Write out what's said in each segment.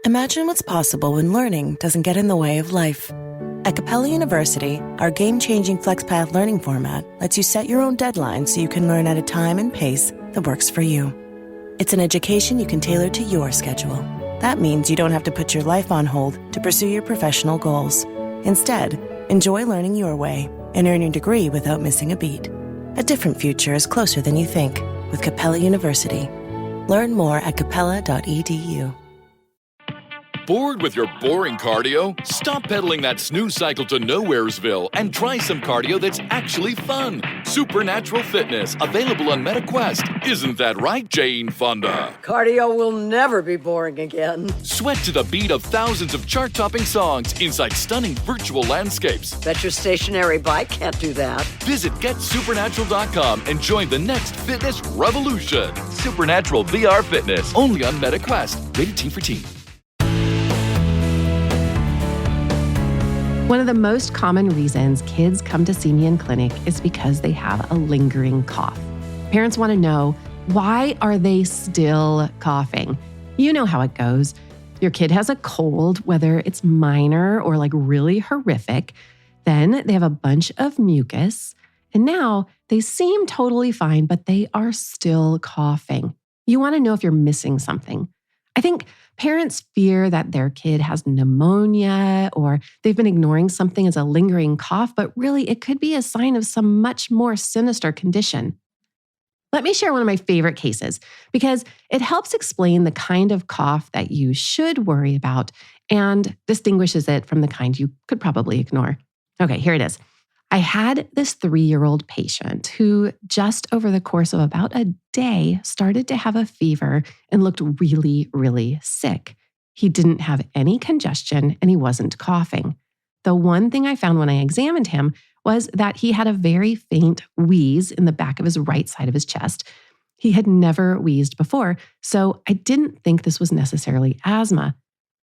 Imagine what's possible when learning doesn't get in the way of life. At Capella University, our game-changing FlexPath learning format lets you set your own deadlines so you can learn at a time and pace that works for you. It's an education you can tailor to your schedule. That means you don't have to put your life on hold to pursue your professional goals. Instead, enjoy learning your way and earn your degree without missing a beat. A different future is closer than you think with Capella University. Learn more at capella.edu. Bored with your boring cardio? Stop pedaling that snooze cycle to Nowheresville and try some cardio that's actually fun. Supernatural Fitness, available on MetaQuest. Isn't that right, Jane Fonda? Cardio will never be boring again. Sweat to the beat of thousands of chart-topping songs inside stunning virtual landscapes. Bet your stationary bike can't do that. Visit GetSupernatural.com and join the next fitness revolution. Supernatural VR Fitness, only on MetaQuest. Rated T for Teen. One of the most common reasons kids come to see me in clinic is because they have a lingering cough. Parents want to know, why are they still coughing? You know how it goes. Your kid has a cold, whether it's minor or like really horrific. Then they have a bunch of mucus, and now they seem totally fine, but they are still coughing. You want to know if you're missing something. I think parents fear that their kid has pneumonia or they've been ignoring something as a lingering cough, but really it could be a sign of some much more sinister condition. Let me share one of my favorite cases because it helps explain the kind of cough that you should worry about and distinguishes it from the kind you could probably ignore. Okay, here it is. I had this 3-year-old patient who just over the course of about a day started to have a fever and looked really, really sick. He didn't have any congestion and he wasn't coughing. The one thing I found when I examined him was that he had a very faint wheeze in the back of his right side of his chest. He had never wheezed before, so I didn't think this was necessarily asthma.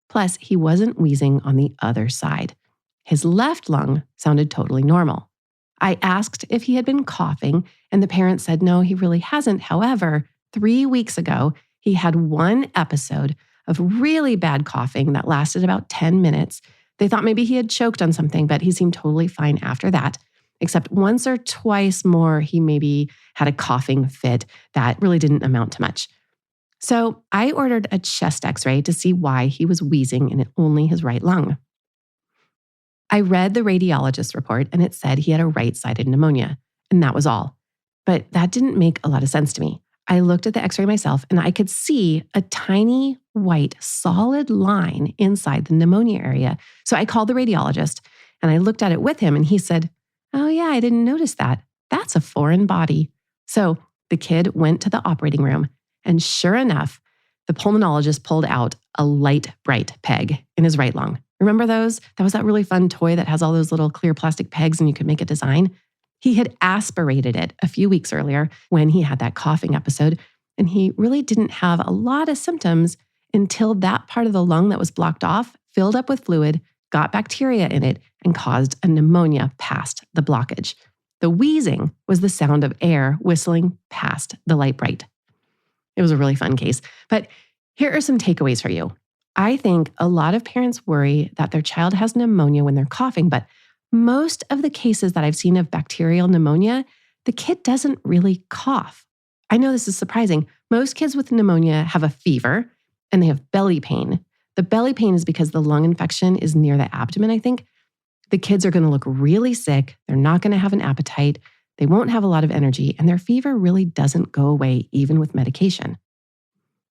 Plus, he wasn't wheezing on the other side. His left lung sounded totally normal. I asked if he had been coughing, and the parent said no, he really hasn't. However, 3 weeks ago, he had one episode of really bad coughing that lasted about 10 minutes. They thought maybe he had choked on something, but he seemed totally fine after that, except once or twice more, he maybe had a coughing fit that really didn't amount to much. So I ordered a chest x-ray to see why he was wheezing in only his right lung. I read the radiologist's report and it said he had a right-sided pneumonia, and that was all. But that didn't make a lot of sense to me. I looked at the x-ray myself and I could see a tiny white solid line inside the pneumonia area. So I called the radiologist and I looked at it with him and he said, "Oh yeah, I didn't notice that. That's a foreign body." So the kid went to the operating room and sure enough, the pulmonologist pulled out a light bright peg in his right lung. Remember those? That was that really fun toy that has all those little clear plastic pegs and you could make a design. He had aspirated it a few weeks earlier when he had that coughing episode, and he really didn't have a lot of symptoms until that part of the lung that was blocked off filled up with fluid, got bacteria in it, and caused a pneumonia past the blockage. The wheezing was the sound of air whistling past the light bright. It was a really fun case. But here are some takeaways for you. I think a lot of parents worry that their child has pneumonia when they're coughing, but most of the cases that I've seen of bacterial pneumonia, the kid doesn't really cough. I know this is surprising. Most kids with pneumonia have a fever and they have belly pain. The belly pain is because the lung infection is near the abdomen, I think. The kids are going to look really sick. They're not going to have an appetite. They won't have a lot of energy, and their fever really doesn't go away even with medication.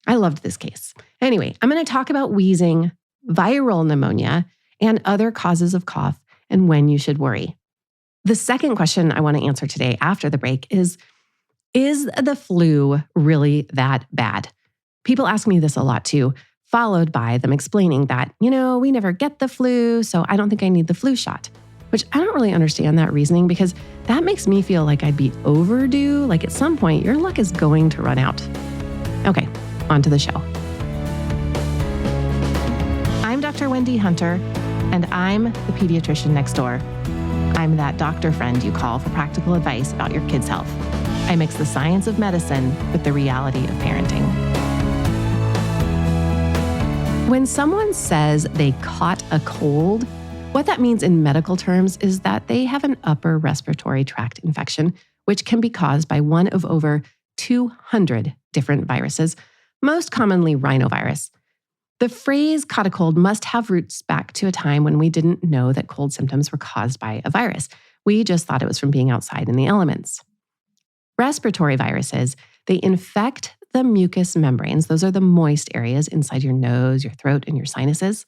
I loved this case. Anyway, I'm going to talk about wheezing, viral pneumonia, and other causes of cough and when you should worry. The second question I want to answer today after the break is the flu really that bad? People ask me this a lot too, followed by them explaining that, we never get the flu, so I don't think I need the flu shot. Which I don't really understand that reasoning because that makes me feel like I'd be overdue, like at some point your luck is going to run out. Okay, on to the show. I'm Dr. Wendy Hunter, and I'm the pediatrician next door. I'm that doctor friend you call for practical advice about your kid's health. I mix the science of medicine with the reality of parenting. When someone says they caught a cold, what that means in medical terms is that they have an upper respiratory tract infection, which can be caused by one of over 200 different viruses, most commonly rhinovirus. The phrase caught a cold must have roots back to a time when we didn't know that cold symptoms were caused by a virus. We just thought it was from being outside in the elements. Respiratory viruses, they infect the mucous membranes. Those are the moist areas inside your nose, your throat, and your sinuses.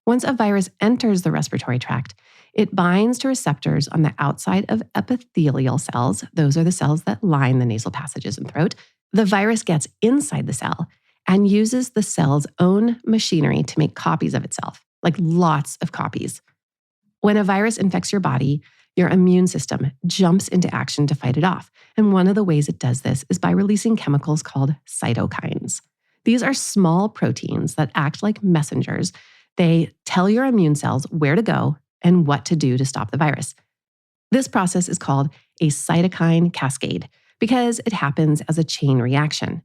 Once a virus enters the respiratory tract, it binds to receptors on the outside of epithelial cells. Those are the cells that line the nasal passages and throat. The virus gets inside the cell and uses the cell's own machinery to make copies of itself, like lots of copies. When a virus infects your body, your immune system jumps into action to fight it off. And one of the ways it does this is by releasing chemicals called cytokines. These are small proteins that act like messengers. They tell your immune cells where to go and what to do to stop the virus. This process is called a cytokine cascade because it happens as a chain reaction.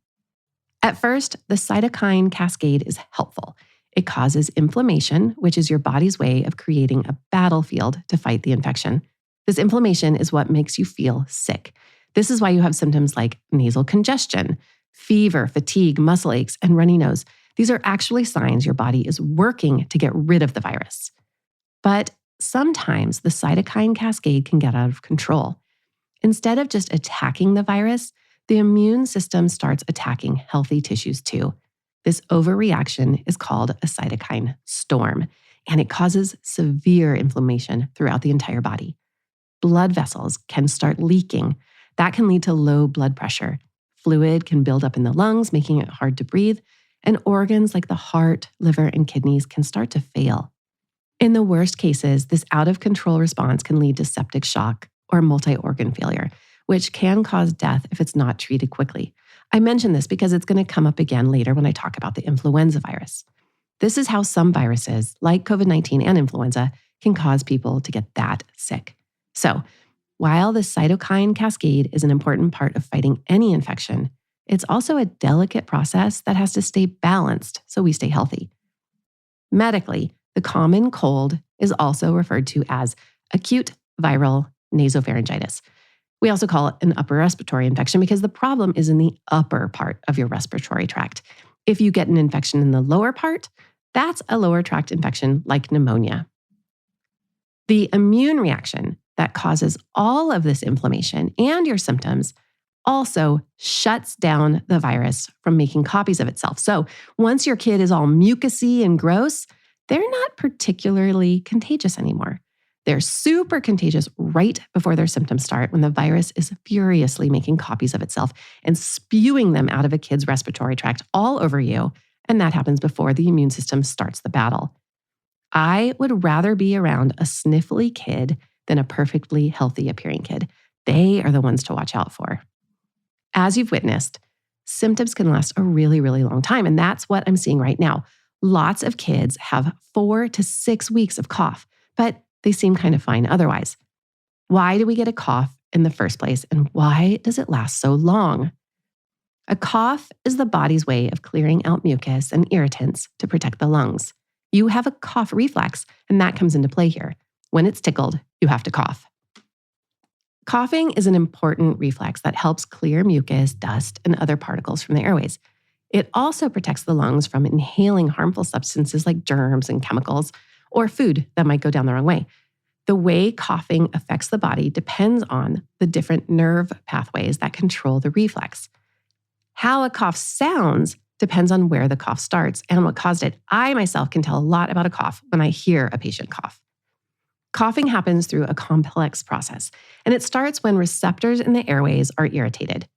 At first, the cytokine cascade is helpful. It causes inflammation, which is your body's way of creating a battlefield to fight the infection. This inflammation is what makes you feel sick. This is why you have symptoms like nasal congestion, fever, fatigue, muscle aches, and runny nose. These are actually signs your body is working to get rid of the virus. But sometimes the cytokine cascade can get out of control. Instead of just attacking the virus, the immune system starts attacking healthy tissues too. This overreaction is called a cytokine storm, and it causes severe inflammation throughout the entire body. Blood vessels can start leaking. That can lead to low blood pressure. Fluid can build up in the lungs, making it hard to breathe, and organs like the heart, liver, and kidneys can start to fail. In the worst cases, this out-of-control response can lead to septic shock or multi-organ failure, which can cause death if it's not treated quickly. I mention this because it's going to come up again later when I talk about the influenza virus. This is how some viruses, like COVID-19 and influenza, can cause people to get that sick. So, while the cytokine cascade is an important part of fighting any infection, it's also a delicate process that has to stay balanced so we stay healthy. Medically, the common cold is also referred to as acute viral nasopharyngitis. We also call it an upper respiratory infection because the problem is in the upper part of your respiratory tract. If you get an infection in the lower part, that's a lower tract infection like pneumonia. The immune reaction that causes all of this inflammation and your symptoms also shuts down the virus from making copies of itself. So once your kid is all mucousy and gross, they're not particularly contagious anymore. They're super contagious right before their symptoms start when the virus is furiously making copies of itself and spewing them out of a kid's respiratory tract all over you. And that happens before the immune system starts the battle. I would rather be around a sniffly kid than a perfectly healthy appearing kid. They are the ones to watch out for. As you've witnessed, symptoms can last a really, really long time. And that's what I'm seeing right now. Lots of kids have 4 to 6 weeks of cough, but they seem kind of fine otherwise. Why do we get a cough in the first place? And why does it last so long? A cough is the body's way of clearing out mucus and irritants to protect the lungs. You have a cough reflex, and that comes into play here. When it's tickled, you have to cough. Coughing is an important reflex that helps clear mucus, dust, and other particles from the airways. It also protects the lungs from inhaling harmful substances like germs and chemicals, or food that might go down the wrong way. The way coughing affects the body depends on the different nerve pathways that control the reflex. How a cough sounds depends on where the cough starts and what caused it. I myself can tell a lot about a cough when I hear a patient cough. Coughing happens through a complex process, and it starts when receptors in the airways are irritated.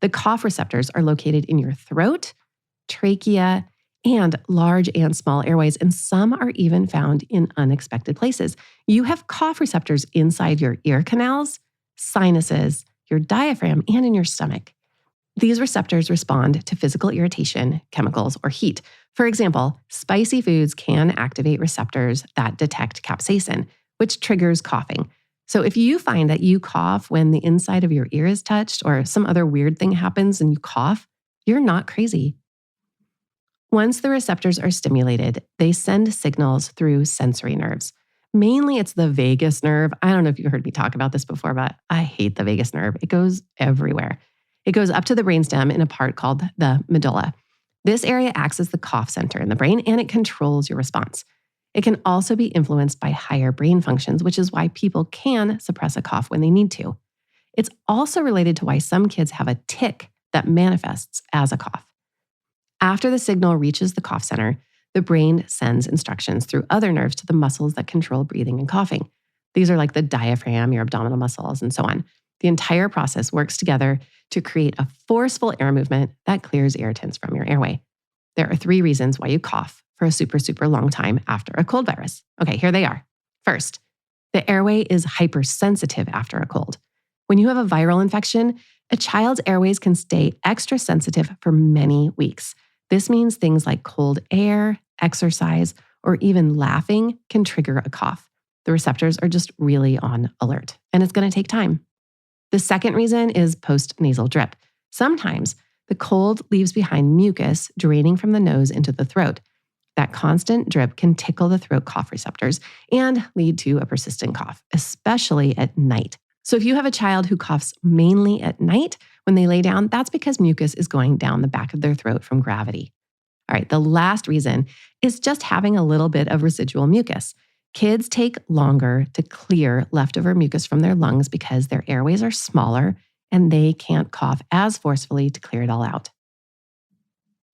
The cough receptors are located in your throat, trachea, and large and small airways, and some are even found in unexpected places. You have cough receptors inside your ear canals, sinuses, your diaphragm, and in your stomach. These receptors respond to physical irritation, chemicals, or heat. For example, spicy foods can activate receptors that detect capsaicin, which triggers coughing. So if you find that you cough when the inside of your ear is touched or some other weird thing happens and you cough, you're not crazy. Once the receptors are stimulated, they send signals through sensory nerves. Mainly, it's the vagus nerve. I don't know if you heard me talk about this before, but I hate the vagus nerve. It goes everywhere. It goes up to the brainstem in a part called the medulla. This area acts as the cough center in the brain, and it controls your response. It can also be influenced by higher brain functions, which is why people can suppress a cough when they need to. It's also related to why some kids have a tic that manifests as a cough. After the signal reaches the cough center, the brain sends instructions through other nerves to the muscles that control breathing and coughing. These are like the diaphragm, your abdominal muscles, and so on. The entire process works together to create a forceful air movement that clears irritants from your airway. There are 3 reasons why you cough for a super, super long time after a cold virus. Okay, here they are. First, the airway is hypersensitive after a cold. When you have a viral infection, a child's airways can stay extra sensitive for many weeks. This means things like cold air, exercise, or even laughing can trigger a cough. The receptors are just really on alert, and it's going to take time. The second reason is post-nasal drip. Sometimes the cold leaves behind mucus draining from the nose into the throat. That constant drip can tickle the throat cough receptors and lead to a persistent cough, especially at night. So if you have a child who coughs mainly at night when they lay down, that's because mucus is going down the back of their throat from gravity. All right, the last reason is just having a little bit of residual mucus. Kids take longer to clear leftover mucus from their lungs because their airways are smaller and they can't cough as forcefully to clear it all out.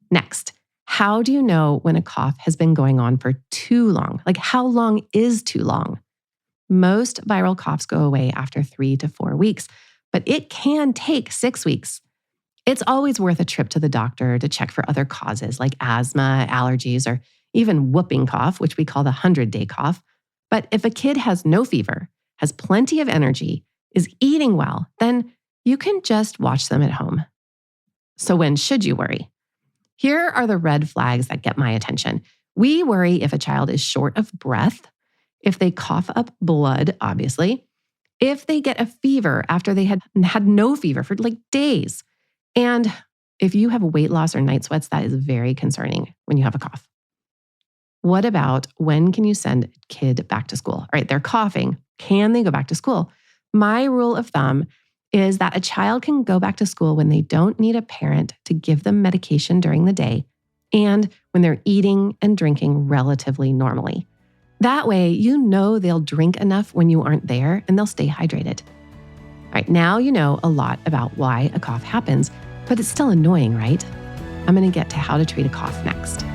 Next, how do you know when a cough has been going on for too long? Like, how long is too long? Most viral coughs go away after 3 to 4 weeks, but it can take 6 weeks. It's always worth a trip to the doctor to check for other causes like asthma, allergies, or even whooping cough, which we call the 100-day cough. But if a kid has no fever, has plenty of energy, is eating well, then you can just watch them at home. So when should you worry? Here are the red flags that get my attention. We worry if a child is short of breath, if they cough up blood, obviously, if they get a fever after they had no fever for like days, and if you have weight loss or night sweats, that is very concerning when you have a cough. What about when can you send a kid back to school? All right, they're coughing. Can they go back to school? My rule of thumb is that a child can go back to school when they don't need a parent to give them medication during the day and when they're eating and drinking relatively normally. That way, you know they'll drink enough when you aren't there and they'll stay hydrated. All right, now you know a lot about why a cough happens, but it's still annoying, right? I'm going to get to how to treat a cough next.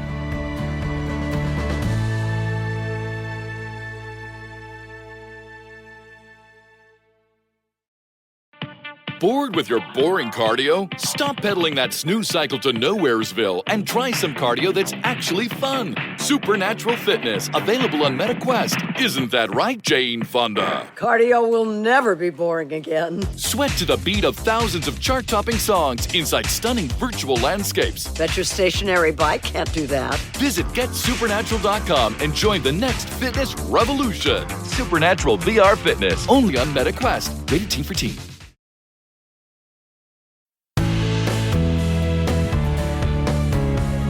Bored with your boring cardio? Stop pedaling that snooze cycle to Nowheresville and try some cardio that's actually fun. Supernatural fitness, available on MetaQuest. Isn't that right, Jane Fonda? Cardio will never be boring again. Sweat to the beat of thousands of chart-topping songs inside stunning virtual landscapes. Bet your stationary bike can't do that. Visit GetSupernatural.com and join the next fitness revolution. Supernatural VR Fitness, only on MetaQuest. Rated Teen for Teen.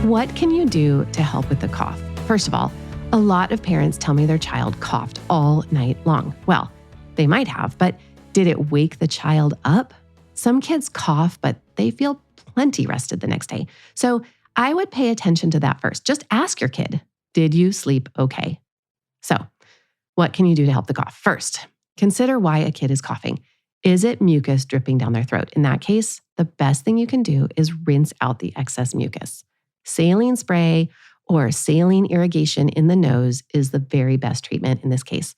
What can you do to help with the cough? First of all, a lot of parents tell me their child coughed all night long. Well, they might have, but did it wake the child up? Some kids cough, but they feel plenty rested the next day. So I would pay attention to that first. Just ask your kid, did you sleep okay? So what can you do to help the cough? First, consider why a kid is coughing. Is it mucus dripping down their throat? In that case, the best thing you can do is rinse out the excess mucus. Saline spray or saline irrigation in the nose is the very best treatment in this case.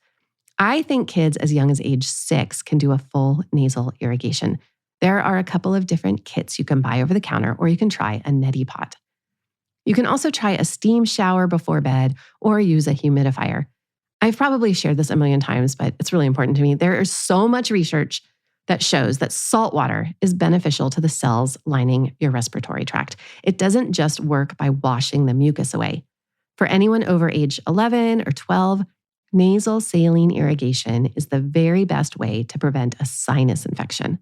I think kids as young as age 6 can do a full nasal irrigation. There are a couple of different kits you can buy over the counter, or you can try a neti pot. You can also try a steam shower before bed or use a humidifier. I've probably shared this a million times, but it's really important to me. There is so much research that shows that salt water is beneficial to the cells lining your respiratory tract. It doesn't just work by washing the mucus away. For anyone over age 11 or 12, nasal saline irrigation is the very best way to prevent a sinus infection.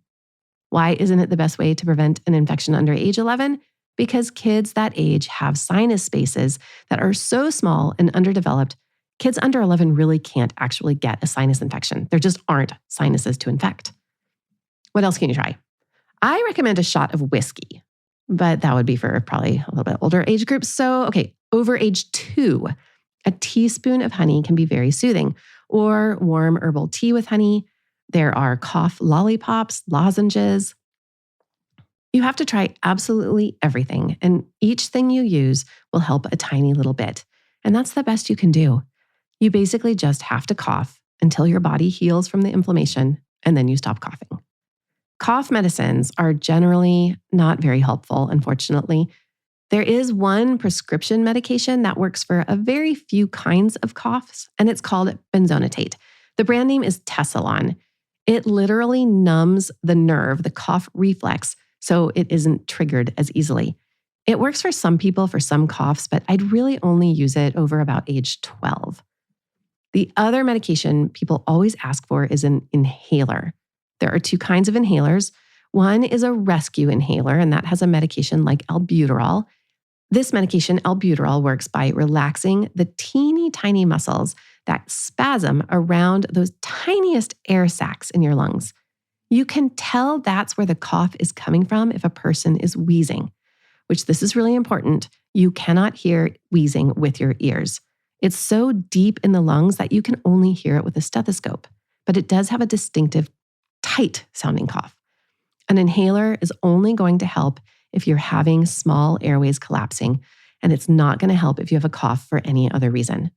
Why isn't it the best way to prevent an infection under age 11? because kids that age have sinus spaces that are so small and underdeveloped, kids under 11 really can't actually get a sinus infection. There just aren't sinuses to infect. What else can you try? I recommend a shot of whiskey, but that would be for probably a little bit older age groups. So, over age 2, a teaspoon of honey can be very soothing, or warm herbal tea with honey. There are cough lollipops, lozenges. You have to try absolutely everything, and each thing you use will help a tiny little bit. And that's the best you can do. You basically just have to cough until your body heals from the inflammation, and then you stop coughing. Cough medicines are generally not very helpful, unfortunately. There is one prescription medication that works for a very few kinds of coughs, and it's called benzonatate. The brand name is Tessalon. It literally numbs the nerve, the cough reflex, so it isn't triggered as easily. It works for some people for some coughs, but I'd really only use it over about age 12. The other medication people always ask for is an inhaler. There are 2 kinds of inhalers. One is a rescue inhaler, and that has a medication like albuterol. This medication, albuterol, works by relaxing the teeny tiny muscles that spasm around those tiniest air sacs in your lungs. You can tell that's where the cough is coming from if a person is wheezing, which this is really important. You cannot hear wheezing with your ears. It's so deep in the lungs that you can only hear it with a stethoscope, but it does have a distinctive, tight sounding cough. An inhaler is only going to help if you're having small airways collapsing, and it's not going to help if you have a cough for any other reason.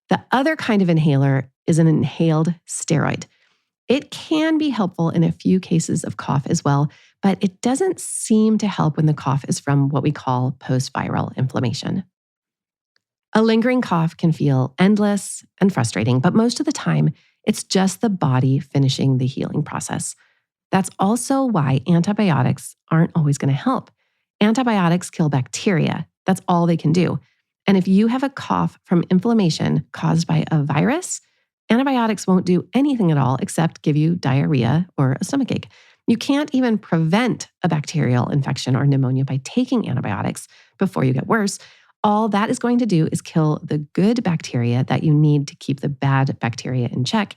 The other kind of inhaler is an inhaled steroid. It can be helpful in a few cases of cough as well, but it doesn't seem to help when the cough is from what we call post-viral inflammation. A lingering cough can feel endless and frustrating, but most of the time, it's just the body finishing the healing process. That's also why antibiotics aren't always going to help. Antibiotics kill bacteria. That's all they can do. And if you have a cough from inflammation caused by a virus, antibiotics won't do anything at all except give you diarrhea or a stomachache. You can't even prevent a bacterial infection or pneumonia by taking antibiotics before you get worse. All that is going to do is kill the good bacteria that you need to keep the bad bacteria in check.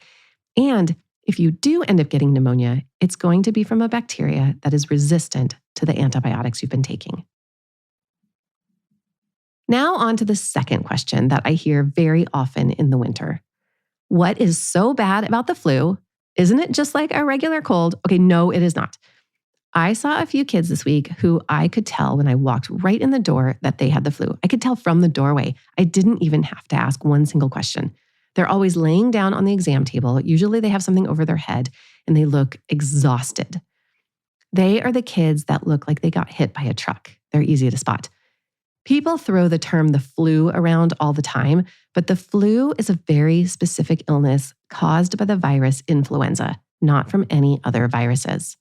And if you do end up getting pneumonia, it's going to be from a bacteria that is resistant to the antibiotics you've been taking. Now on to the second question that I hear very often in the winter. What is so bad about the flu? Isn't it just like a regular cold? Okay, no, it is not. I saw a few kids this week who I could tell when I walked right in the door that they had the flu. I could tell from the doorway. I didn't even have to ask one single question. They're always laying down on the exam table. Usually they have something over their head and they look exhausted. They are the kids that look like they got hit by a truck. They're easy to spot. People throw the term the flu around all the time, but the flu is a very specific illness caused by the virus influenza, not from any other viruses.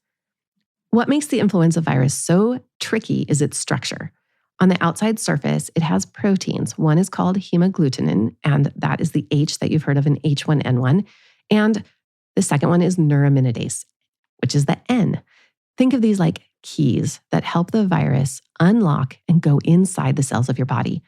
What makes the influenza virus so tricky is its structure. On the outside surface, it has proteins. One is called hemagglutinin, and that is the H that you've heard of in H1N1. And the second one is neuraminidase, which is the N. Think of these like keys that help the virus unlock and go inside the cells of your body.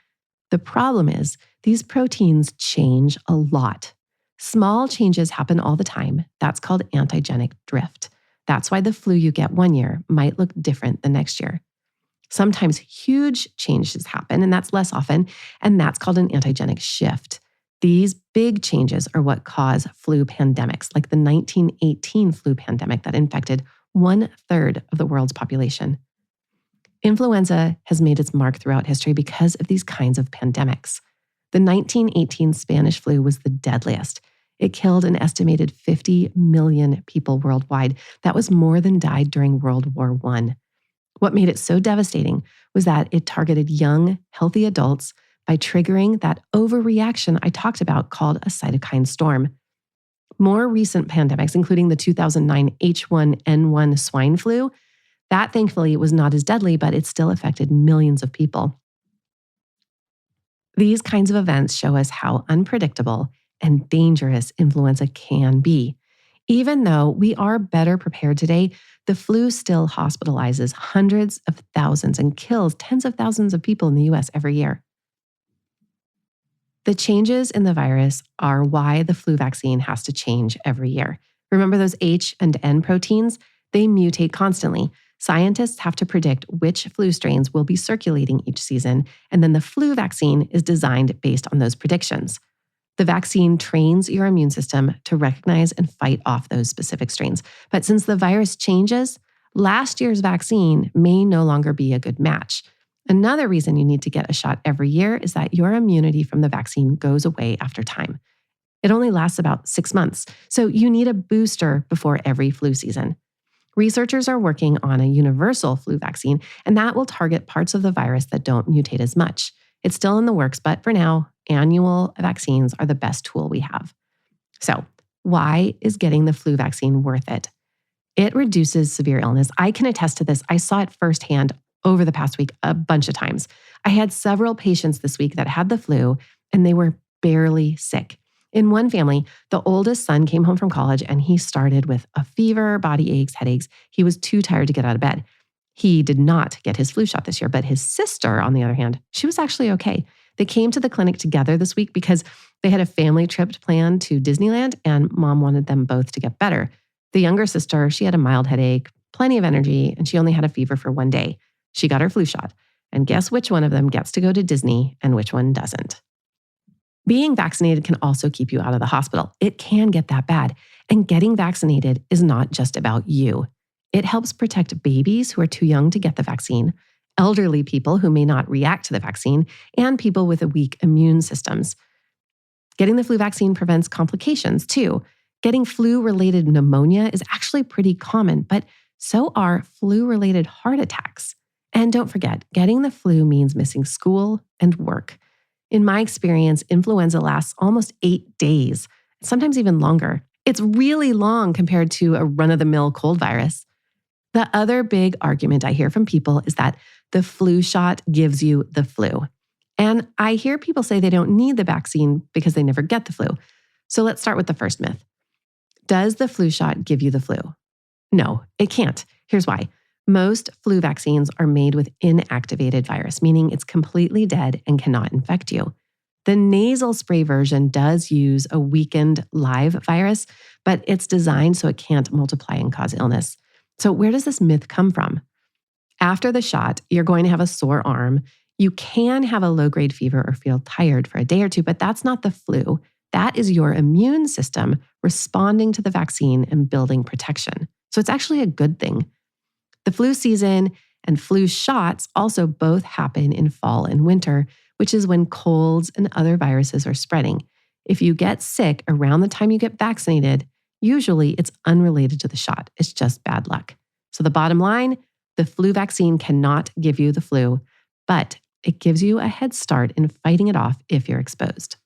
The problem is these proteins change a lot. Small changes happen all the time. That's called antigenic drift. That's why the flu you get one year might look different the next year. Sometimes huge changes happen, and that's less often, and that's called an antigenic shift. These big changes are what cause flu pandemics, like the 1918 flu pandemic that infected 1/3 of the world's population. Influenza has made its mark throughout history because of these kinds of pandemics. The 1918 Spanish flu was the deadliest. It killed an estimated 50 million people worldwide. That was more than died during World War I. What made it so devastating was that it targeted young, healthy adults by triggering that overreaction I talked about called a cytokine storm. More recent pandemics, including the 2009 H1N1 swine flu, that thankfully was not as deadly, but it still affected millions of people. These kinds of events show us how unpredictable and dangerous influenza can be. Even though we are better prepared today, the flu still hospitalizes hundreds of thousands and kills tens of thousands of people in the US every year. The changes in the virus are why the flu vaccine has to change every year. Remember those H and N proteins? They mutate constantly. Scientists have to predict which flu strains will be circulating each season, and then the flu vaccine is designed based on those predictions. The vaccine trains your immune system to recognize and fight off those specific strains. But since the virus changes, last year's vaccine may no longer be a good match. Another reason you need to get a shot every year is that your immunity from the vaccine goes away after time. It only lasts about 6 months, so you need a booster before every flu season. Researchers are working on a universal flu vaccine, and that will target parts of the virus that don't mutate as much. It's still in the works, but for now, annual vaccines are the best tool we have. So, why is getting the flu vaccine worth it? It reduces severe illness. I can attest to this. I saw it firsthand over the past week a bunch of times. I had several patients this week that had the flu, and they were barely sick. In one family, the oldest son came home from college and he started with a fever, body aches, headaches. He was too tired to get out of bed. He did not get his flu shot this year, but his sister, on the other hand, she was actually okay. They came to the clinic together this week because they had a family trip planned to Disneyland and mom wanted them both to get better. The younger sister, she had a mild headache, plenty of energy, and she only had a fever for one day. She got her flu shot. And guess which one of them gets to go to Disney and which one doesn't? Being vaccinated can also keep you out of the hospital. It can get that bad. And getting vaccinated is not just about you. It helps protect babies who are too young to get the vaccine, elderly people who may not react to the vaccine, and people with weak immune systems. Getting the flu vaccine prevents complications too. Getting flu-related pneumonia is actually pretty common, but so are flu-related heart attacks. And don't forget, getting the flu means missing school and work. In my experience, influenza lasts almost 8 days, sometimes even longer. It's really long compared to a run-of-the-mill cold virus. The other big argument I hear from people is that the flu shot gives you the flu. And I hear people say they don't need the vaccine because they never get the flu. So let's start with the first myth. Does the flu shot give you the flu? No, it can't. Here's why. Most flu vaccines are made with inactivated virus, meaning it's completely dead and cannot infect you. The nasal spray version does use a weakened live virus, but it's designed so it can't multiply and cause illness. So where does this myth come from? After the shot, you're going to have a sore arm. You can have a low-grade fever or feel tired for a day or two, but that's not the flu. That is your immune system responding to the vaccine and building protection. So it's actually a good thing. The flu season and flu shots also both happen in fall and winter, which is when colds and other viruses are spreading. If you get sick around the time you get vaccinated, usually it's unrelated to the shot. It's just bad luck. So the bottom line, the flu vaccine cannot give you the flu, but it gives you a head start in fighting it off if you're exposed.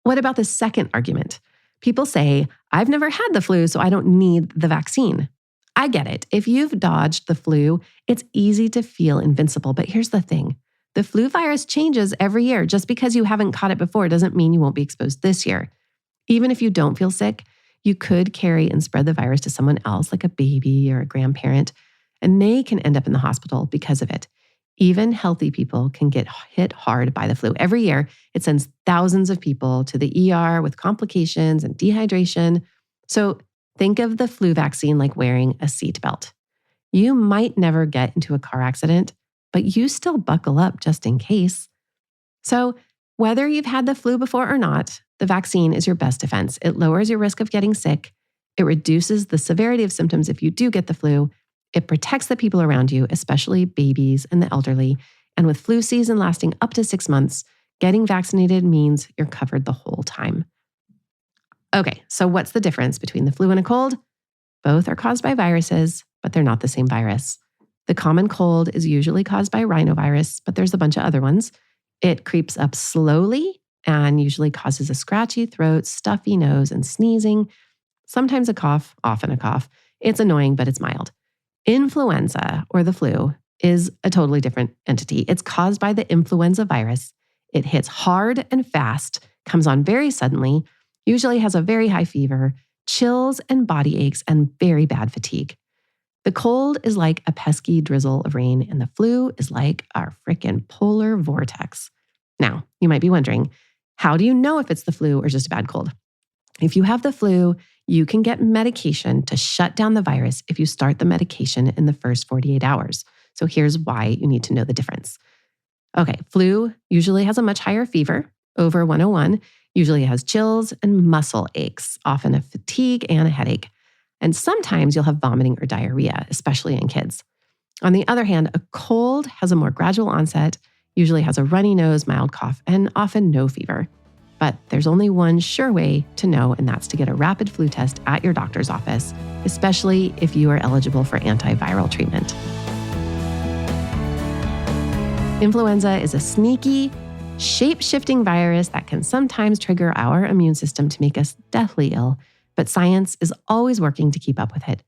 What about the second argument? People say, I've never had the flu, so I don't need the vaccine. I get it. If you've dodged the flu, it's easy to feel invincible. But here's the thing. The flu virus changes every year. Just because you haven't caught it before doesn't mean you won't be exposed this year. Even if you don't feel sick, you could carry and spread the virus to someone else, like a baby or a grandparent, and they can end up in the hospital because of it. Even healthy people can get hit hard by the flu. Every year, it sends thousands of people to the ER with complications and dehydration. So think of the flu vaccine like wearing a seatbelt. You might never get into a car accident, but you still buckle up just in case. So whether you've had the flu before or not, the vaccine is your best defense. It lowers your risk of getting sick. It reduces the severity of symptoms if you do get the flu. It protects the people around you, especially babies and the elderly. And with flu season lasting up to 6 months, getting vaccinated means you're covered the whole time. Okay, so what's the difference between the flu and a cold? Both are caused by viruses, but they're not the same virus. The common cold is usually caused by rhinovirus, but there's a bunch of other ones. It creeps up slowly and usually causes a scratchy throat, stuffy nose, and sneezing. Sometimes a cough, often a cough. It's annoying, but it's mild. Influenza, or the flu, is a totally different entity. It's caused by the influenza virus. It hits hard and fast, comes on very suddenly, usually has a very high fever, chills and body aches, and very bad fatigue. The cold is like a pesky drizzle of rain, and the flu is like our frickin' polar vortex. Now, you might be wondering, how do you know if it's the flu or just a bad cold? If you have the flu, you can get medication to shut down the virus if you start the medication in the first 48 hours. So here's why you need to know the difference. Okay, flu usually has a much higher fever, over 101, usually has chills and muscle aches, often a fatigue and a headache. And sometimes you'll have vomiting or diarrhea, especially in kids. On the other hand, a cold has a more gradual onset, usually has a runny nose, mild cough, and often no fever. But there's only one sure way to know, and that's to get a rapid flu test at your doctor's office, especially if you are eligible for antiviral treatment. Influenza is a sneaky, shape-shifting virus that can sometimes trigger our immune system to make us deathly ill, but science is always working to keep up with it.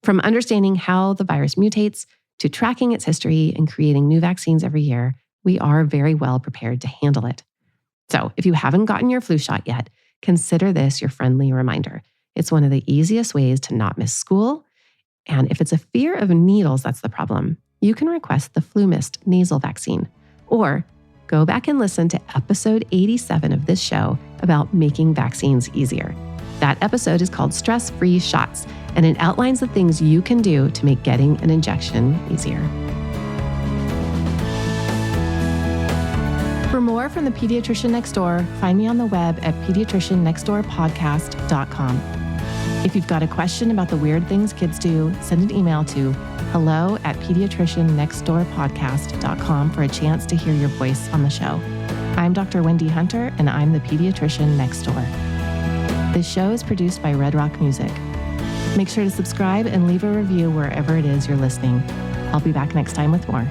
From understanding how the virus mutates to tracking its history and creating new vaccines every year, we are very well prepared to handle it. So if you haven't gotten your flu shot yet, consider this your friendly reminder. It's one of the easiest ways to not miss school. And if it's a fear of needles that's the problem, you can request the Flu Mist nasal vaccine. Or go back and listen to episode 87 of this show about making vaccines easier. That episode is called Stress-Free Shots, and it outlines the things you can do to make getting an injection easier. For more from the Pediatrician Next Door, find me on the web at pediatriciannextdoorpodcast.com. If you've got a question about the weird things kids do, send an email to hello@pediatriciannextdoorpodcast.com for a chance to hear your voice on the show. I'm Dr. Wendy Hunter, and I'm the Pediatrician Next Door. This show is produced by Red Rock Music. Make sure to subscribe and leave a review wherever it is you're listening. I'll be back next time with more.